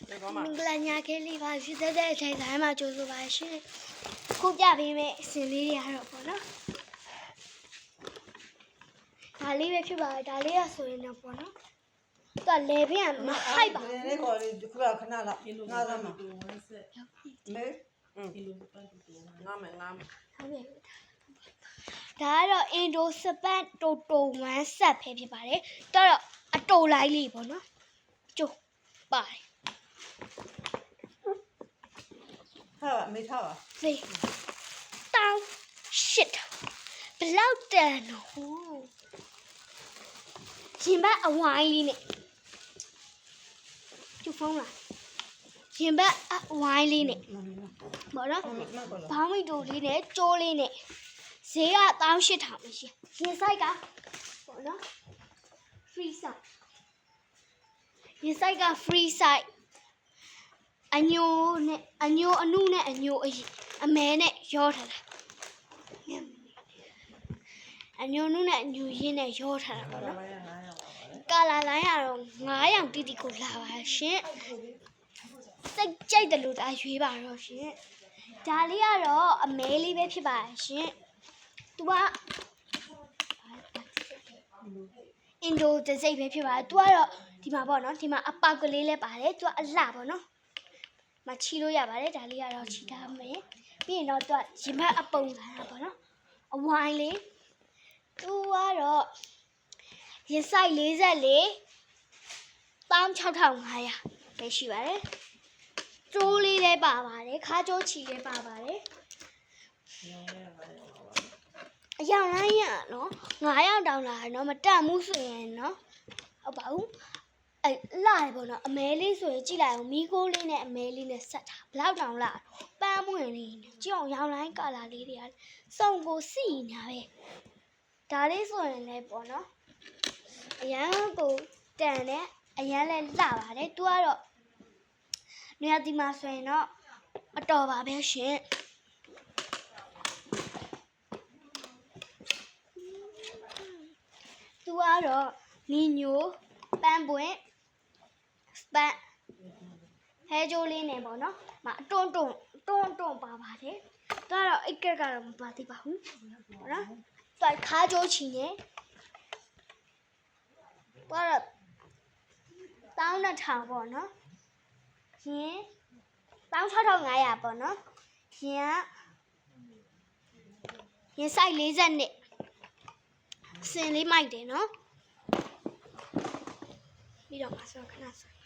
မင်္ဂလာညခဲလေးပါဖြစ်တဲ့အချိန်တိုင်းမှာကြိုးဆိုပါရှင်ခုပြပေးမယ့်အစဉ်လေးတွေကတော့ပေါ့နော်ဒါလေးပဲဖြစ်ပါတယ်ဒါလေးကဆိုရင်တော့ပေါ့နော်သူကလေပြင်းမဟိုက်ပါဘူးလေးခေါ်လေးခုကခဏလောက်ငါသားမှာမေငါမယ်ဒါကတော့အင်ဒိုစပတ်တိုတို1ဆက်ပဲဖြစ်ပါတယ်တော့အတိုလိုက်လေးပေါ့နော်ကျိုးပါတယ်ဟာမေထားပါဖေးတောင်းရှစ်ဘလောက်တန်တော့ရင်ဘတ်အဝိုင်းလေးနဲ့ကျုပ်ဖုံးလားရင်ဘတ်အဝိုင်းလေးနဲ့ပေါ့နော်ဘောင်းမီတိုလေးနဲ့ကျိုးလေးနဲ့ဈေးက18000ပဲရှင်ရင်ဆိုင်ကပေါ့နော် free site ရင်ဆိုင်က free site အညိုနဲ့အညိုအနုနဲ့အညိုအမဲနဲ့ရောထားတာအညိုနုနဲ့အညိုရင်းနဲ့ရောထားတာပေါ့နော်ကာလာလိုင်းကတော့9ရောင်တိတိကိုလာပါရှင်စိတ်ကြိုက်တယ်လို့ဒါရွေးပါတော့ရှင်ဒါလေးကတော့အမဲလေးပဲဖြစ်ပါရှင်သူကအင်ဒိုတစိတ်ပဲဖြစ်ပါတယ်သူကတော့ဒီမှာပေါ့နော်ဒီမှာအပေါက်ကလေးလည်းပါတယ်သူကအလှပေါ့နော်မချီလို့ရပါတယ်ဒါလေးကတော့ချီထားမယ်ပြီးရင်တော့သူကရင်ဘတ်အပုံလာတာပေါ့နော်အဝိုင်းလေးသူကတော့ရင်ဆိုင်44 16500ပဲရှိပါတယ်ကျိုးလေးလည်းပါပါတယ်ခါကျိုးချီလည်းပါပါတယ်အယောင်လိုက်ရနော်900တောင်လာနော်မတက်မှုဆိုရင်နော်ဟုတ်ပါဘူးလာရပေါ့နော်အမဲလေးဆိုရင်ကြည့်လိုက်အောင်မီးခိုးလေးနဲ့အမဲလေးနဲ့ဆက်တာဘလောက်တောင်လာပန်းမွင့်လေးနဲ့ကြည့်အောင်ရောင်လိုင်းကာလာလေးတွေကစုံကိုစီညာပဲဒါလေးဆိုရင်လည်းပေါ့နော်အရန်ကိုတန်နဲ့အရန်လည်းလှပါတယ်သူကတော့နေရာဒီမှာဆိုရင်တော့အတော်ပါပဲရှင်သူကတော့နီညိုပန်းပွင့်ပန်းဟဲဂျိုးလေးနဲ့ပေါ့နော်မတွန်းပါပါတယ်သူကတော့အိတ်ကက်ကတော့မပါသေးပါဘူးပေါ့နော်သူခါကြိုးချီနေသူကတော့12000ပေါ့နော်ရင်16500ပေါ့နော်ရင်ဆိုင်40နဲ့စင်လေးမိုက်တယ်နော်ပြီးတော့မှာဆိုခဏဆို